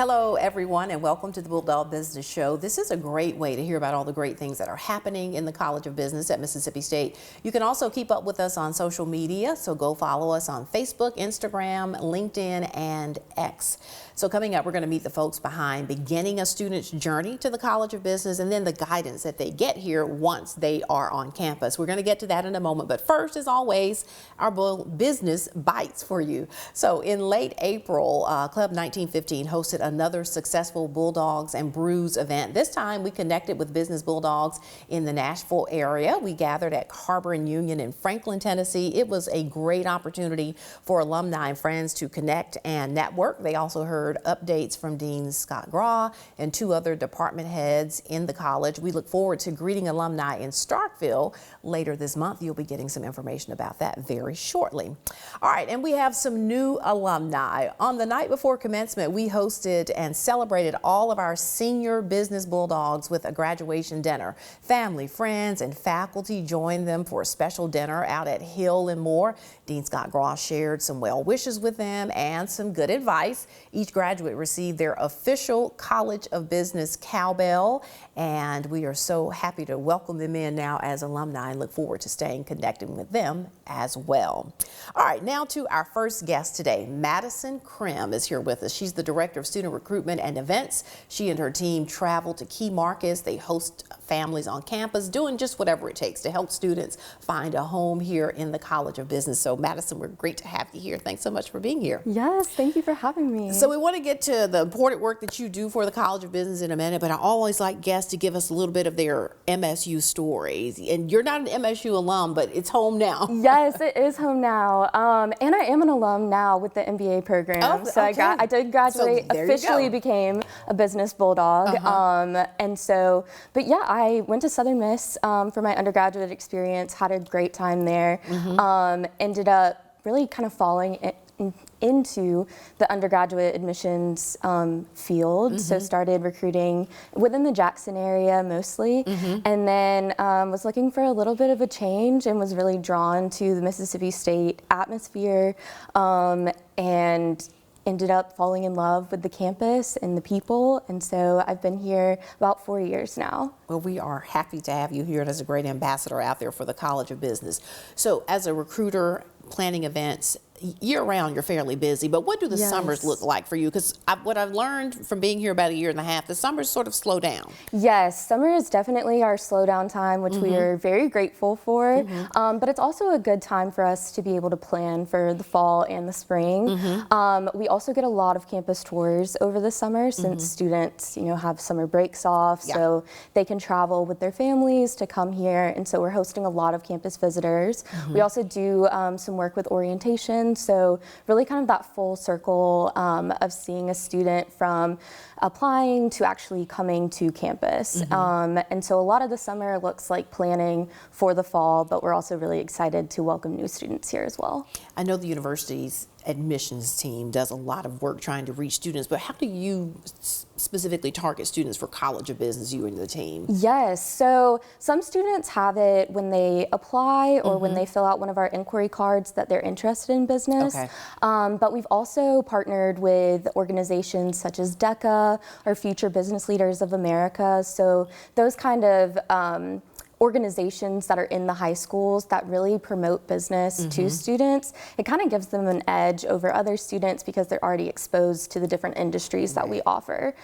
Hello, everyone, and welcome to the Bulldog Business Show. This is a great way to hear about all the great things that are happening in the College of Business at Mississippi State. You can also keep up with us on social media, so go follow us on Facebook, Instagram, LinkedIn, and X. So coming up, we're going to meet the folks behind beginning a student's journey to the College of Business and then the guidance that they get here once they are on campus. We're going to get to that in a moment, but first, as always, our business bites for you. So in late April, Club 1915 hosted another successful Bulldogs and Brews event. This time we connected with Business Bulldogs in the Nashville area. We gathered at Harbor and Union in Franklin, Tennessee. It was a great opportunity for alumni and friends to connect and network. They also heard updates from Dean Scott Graw and two other department heads in the college. We look forward to greeting alumni in Starkville later this month. You'll be getting some information about that very shortly. All right, and we have some new alumni. On the night before commencement, we hosted and celebrated all of our senior Business Bulldogs with a graduation dinner. Family, friends, and faculty joined them for a special dinner out at Hill and Moore. Dean Scott Graw shared some well wishes with them and some good advice. Each graduate received their official College of Business cowbell, and we are so happy to welcome them in now as alumni and look forward to staying connected with them as well. All right, now to our first guest today. Madison Crimm is here with us. She's the Director of Student Recruitment and Events. She and her team travel to key markets. They host families on campus, doing just whatever it takes to help students find a home here in the College of Business. So Madison, we're great to have you here. Thanks so much for being here. Yes, thank you for having me. So we want to get to the important work that you do for the College of Business in a minute, but I always like guests to give us a little bit of their MSU stories. And you're not an MSU alum, but it's home now. Yes, it is home now. And I am an alum now with the MBA program. Oh, so okay. I did graduate, So officially became a Business Bulldog. And so, but yeah, I went to Southern Miss for my undergraduate experience, had a great time there. Ended up really kind of falling into the undergraduate admissions field. So started recruiting within the Jackson area mostly, and then was looking for a little bit of a change and was really drawn to the Mississippi State atmosphere, and ended up falling in love with the campus and the people. And so I've been here about 4 years now. Well, we are happy to have you here as a great ambassador out there for the College of Business. So as a recruiter, planning events, year-round you're fairly busy, but what do the summers look like for you? Because what I've learned from being here about a year and a half, the summers sort of slow down. Yes, summer is definitely our slow down time, which we are very grateful for, but it's also a good time for us to be able to plan for the fall and the spring. We also get a lot of campus tours over the summer since students, have summer breaks off, so they can travel with their families to come here, and so we're hosting a lot of campus visitors. We also do some work with orientation. So really kind of that full circle of seeing a student from applying to actually coming to campus. And so a lot of the summer looks like planning for the fall, but we're also really excited to welcome new students here as well. I know the university's admissions team does a lot of work trying to reach students, but how do you specifically target students for College of Business, you and the team? Yes, so some students have it when they apply or when they fill out one of our inquiry cards that they're interested in business. But we've also partnered with organizations such as DECA or Future Business Leaders of America. So those kind of organizations that are in the high schools that really promote business to students, it kind of gives them an edge over other students because they're already exposed to the different industries that we offer.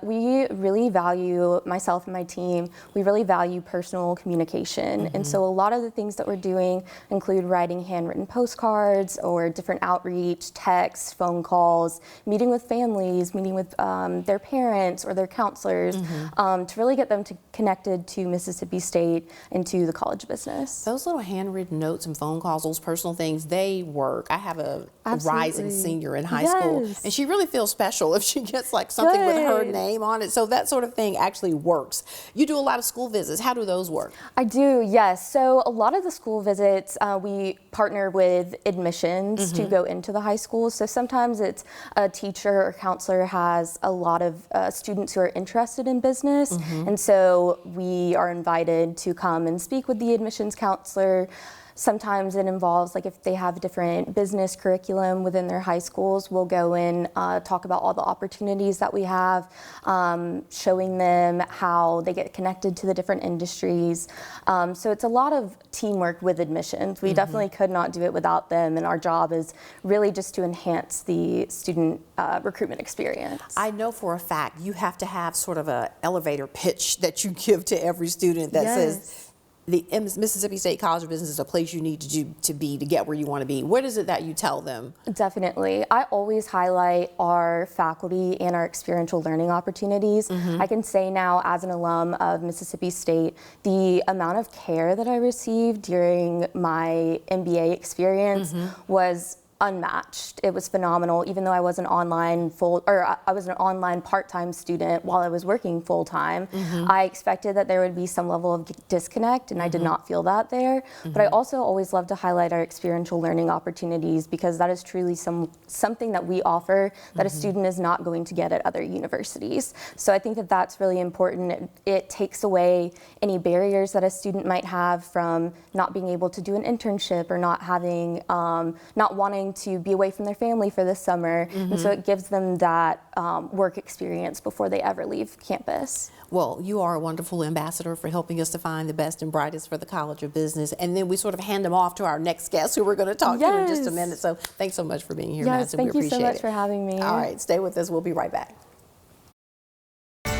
We really value, myself and my team, we really value personal communication. And so a lot of the things that we're doing include writing handwritten postcards or different outreach, texts, phone calls, meeting with families, meeting with their parents or their counselors to really get them connected to Mississippi State and to the College of Business. Those little handwritten notes and phone calls, those personal things, they work. I have a rising senior in high school, and she really feels special if she gets like something with her name on it. So that sort of thing actually works. You do a lot of school visits. How do those work? I do, yes. So a lot of the school visits, we partner with admissions to go into the high schools. So sometimes it's a teacher or counselor has a lot of students who are interested in business, and so we are invited to come and speak with the admissions counselor, Sometimes it involves, like if they have different business curriculum within their high schools, we'll go and talk about all the opportunities that we have, showing them how they get connected to the different industries. So it's a lot of teamwork with admissions. We definitely could not do it without them, and our job is really just to enhance the student recruitment experience. I know for a fact you have to have sort of an elevator pitch that you give to every student that says, the Mississippi State College of Business is a place you need to be to get where you want to be. What is it that you tell them? Definitely. I always highlight our faculty and our experiential learning opportunities. I can say now, as an alum of Mississippi State, the amount of care that I received during my MBA experience was unmatched. It was phenomenal. Even though I was an online I was an online part-time student while I was working full-time, I expected that there would be some level of disconnect, and I did not feel that there. But I also always love to highlight our experiential learning opportunities, because that is truly something that we offer that a student is not going to get at other universities. So I think that that's really important. It takes away any barriers that a student might have from not being able to do an internship, or not having, not wanting to be away from their family for the summer, and so it gives them that work experience before they ever leave campus. Well, you are a wonderful ambassador for helping us to find the best and brightest for the College of Business, and then we sort of hand them off to our next guest, who we're going to talk to in just a minute. So thanks so much for being here, Madison. Thank we you appreciate so much for having me. All right, stay with us. We'll be right back.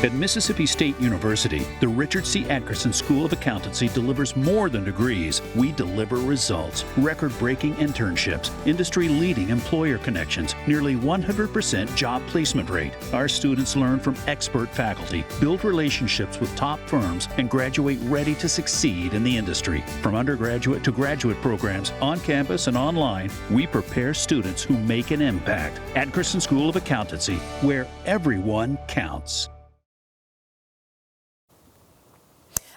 At Mississippi State University, the Richard C. Atkerson School of Accountancy delivers more than degrees. We deliver results, record-breaking internships, industry-leading employer connections, nearly 100% job placement rate. Our students learn from expert faculty, build relationships with top firms, and graduate ready to succeed in the industry. From undergraduate to graduate programs, on campus and online, we prepare students who make an impact. Atkerson School of Accountancy, where everyone counts.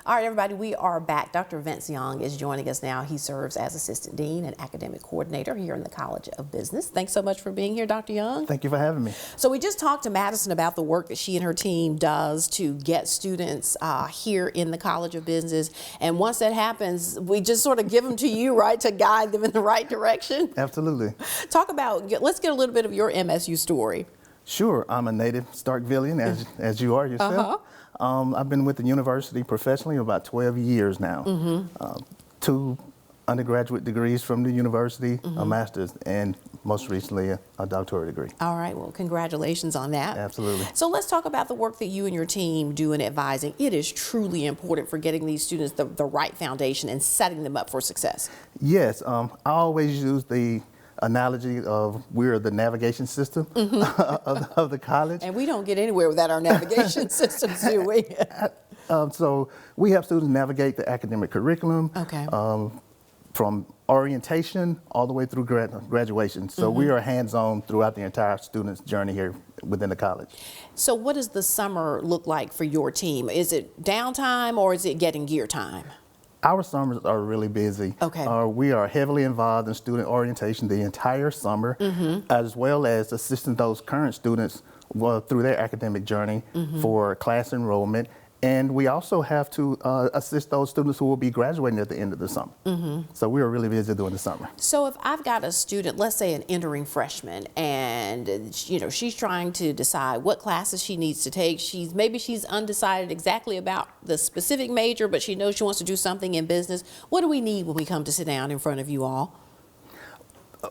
All right, everybody, we are back. Dr. Vince Young is joining us now. He serves as Assistant Dean and Academic Coordinator here in the College of Business. Thanks so much for being here, Dr. Young. Thank you for having me. So we just talked to Madison about the work that she and her team does to get students here in the College of Business. And once that happens, we just sort of give them to you, right, to guide them in the right direction? Absolutely. Talk about, let's get a little bit of your MSU story. Sure. I'm a native Starkvillian, as you are yourself. I've been with the university professionally about 12 years now. 2 undergraduate degrees from the university, a master's, and most recently a doctoral degree. All right, well, congratulations on that. Absolutely. So let's talk about the work that you and your team do in advising. It is truly important for getting these students the right foundation and setting them up for success. Yes, I always use the analogy of we're the navigation system of the college. And we don't get anywhere without our navigation systems, do we? So we have students navigate the academic curriculum. Okay. From orientation all the way through graduation. So we are hands-on throughout the entire student's journey here within the college. So what does the summer look like for your team? Is it downtime or is it getting gear time? Our summers are really busy. Okay. We are heavily involved in student orientation the entire summer, as well as assisting those current students through their academic journey for class enrollment. And we also have to assist those students who will be graduating at the end of the summer. So we are really busy during the summer. So if I've got a student, let's say an entering freshman, and she's trying to decide what classes she needs to take. Maybe she's undecided exactly about the specific major, but she knows she wants to do something in business. What do we need when we come to sit down in front of you all?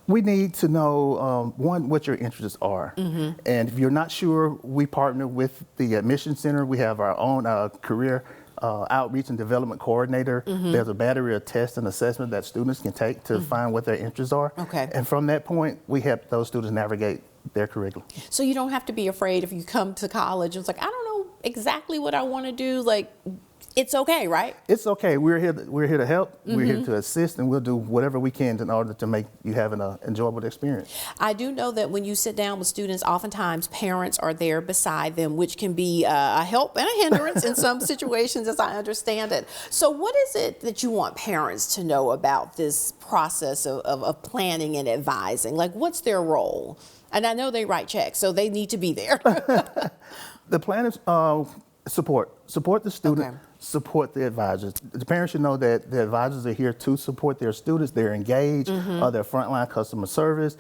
We need to know, one, what your interests are. And if you're not sure, we partner with the Admission Center. We have our own career outreach and development coordinator. There's a battery of tests and assessment that students can take to find what their interests are. Okay. And from that point, we help those students navigate their curriculum. So you don't have to be afraid if you come to college and it's like, I don't know exactly what I want to do. Like, it's okay, right? It's okay. We're here to help. We're here to assist, and we'll do whatever we can in order to make you have an enjoyable experience. I do know that when you sit down with students, oftentimes parents are there beside them, which can be a help and a hindrance in some situations, as I understand it. So what is it that you want parents to know about this process of planning and advising? Like, what's their role? And I know they write checks, so they need to be there. The plan is support the student. Okay. support the advisors. The parents should know that the advisors are here to support their students. They're engaged, their frontline customer service.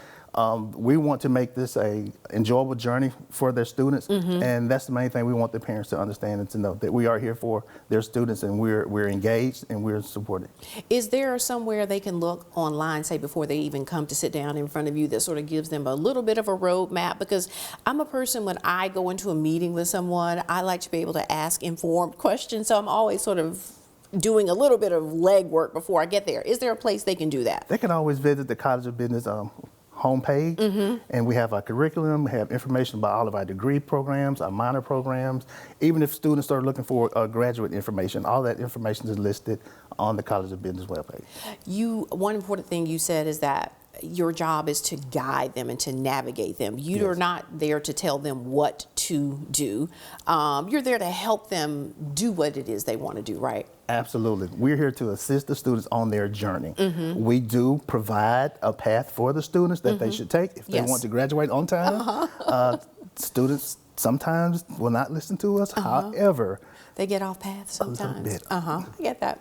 We want to make this a enjoyable journey for their students, and that's the main thing we want the parents to understand and to know, that we are here for their students, and we're engaged and we're supported. Is there somewhere they can look online, say before they even come to sit down in front of you, that sort of gives them a little bit of a roadmap? Because I'm a person, when I go into a meeting with someone, I like to be able to ask informed questions, so I'm always sort of doing a little bit of legwork before I get there. Is there a place they can do that? They can always visit the College of Business homepage, and we have our curriculum, we have information about all of our degree programs, our minor programs. Even if students are looking for graduate information, all that information is listed on the College of Business webpage. One important thing you said is that your job is to guide them and to navigate them. You are not there to tell them what to do. You're there to help them do what it is they want to do, right? Absolutely. We're here to assist the students on their journey. We do provide a path for the students that they should take if they want to graduate on time. Students sometimes will not listen to us. However, they get off path sometimes. A little bit. I get that.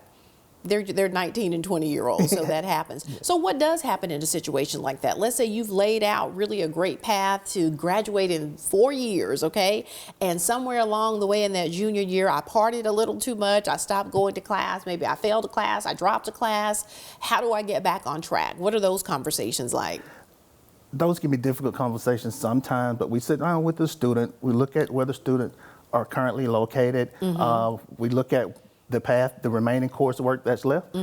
They're 19 and 20-year-olds, so that happens. So what does happen in a situation like that? Let's say you've laid out really a great path to graduate in 4 years, okay? And somewhere along the way in that junior year, I partied a little too much, I stopped going to class, maybe I failed a class, I dropped a class. How do I get back on track? What are those conversations like? Those can be difficult conversations sometimes, but we sit down with the student, we look at where the students are currently located, we look at the path, the remaining coursework that's left,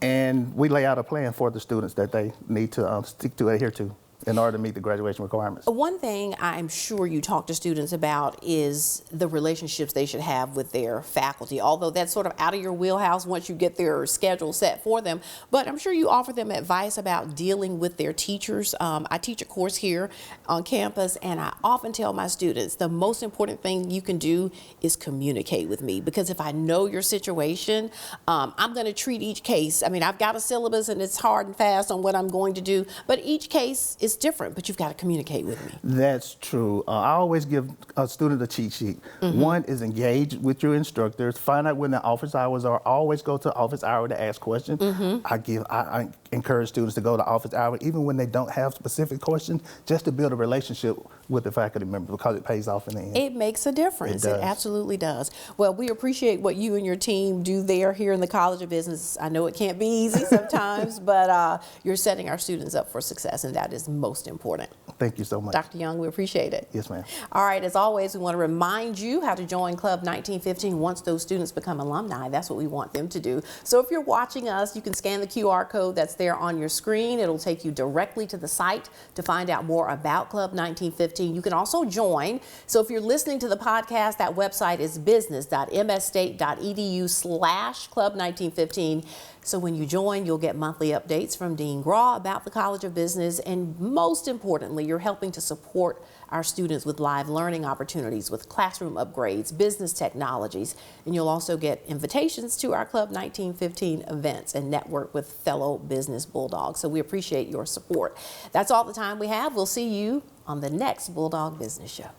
and we lay out a plan for the students that they need to stick to, adhere to, in order to meet the graduation requirements. One thing I'm sure you talk to students about is the relationships they should have with their faculty, although that's sort of out of your wheelhouse once you get their schedule set for them. But I'm sure you offer them advice about dealing with their teachers. I teach a course here on campus, and I often tell my students the most important thing you can do is communicate with me, because if I know your situation, I'm going to treat each case. I mean, I've got a syllabus and it's hard and fast on what I'm going to do, but each case is different, but you've got to communicate with me. That's true. I always give a student a cheat sheet. One is engage with your instructors, find out when the office hours are, always go to office hour to ask questions. I encourage students to go to office hour even when they don't have specific questions, just to build a relationship with the faculty member, because it pays off in the end. It makes a difference. It absolutely does. Well, we appreciate what you and your team do there here in the College of Business. I know it can't be easy sometimes, but you're setting our students up for success, and that is most important. Thank you so much. Dr. Young, we appreciate it. Yes, ma'am. All right, as always, we want to remind you how to join Club 1915 once those students become alumni. That's what we want them to do. So if you're watching us, you can scan the QR code that's there on your screen. It'll take you directly to the site to find out more about Club 1915. You can also join. So if you're listening to the podcast, that website is business.msstate.edu/Club1915. So when you join, you'll get monthly updates from Dean Graw about the College of Business, and most importantly, you're helping to support our students with live learning opportunities, with classroom upgrades, business technologies, and you'll also get invitations to our Club 1915 events and network with fellow Business Bulldogs. So we appreciate your support. That's all the time we have. We'll see you on the next Bulldog Business Show.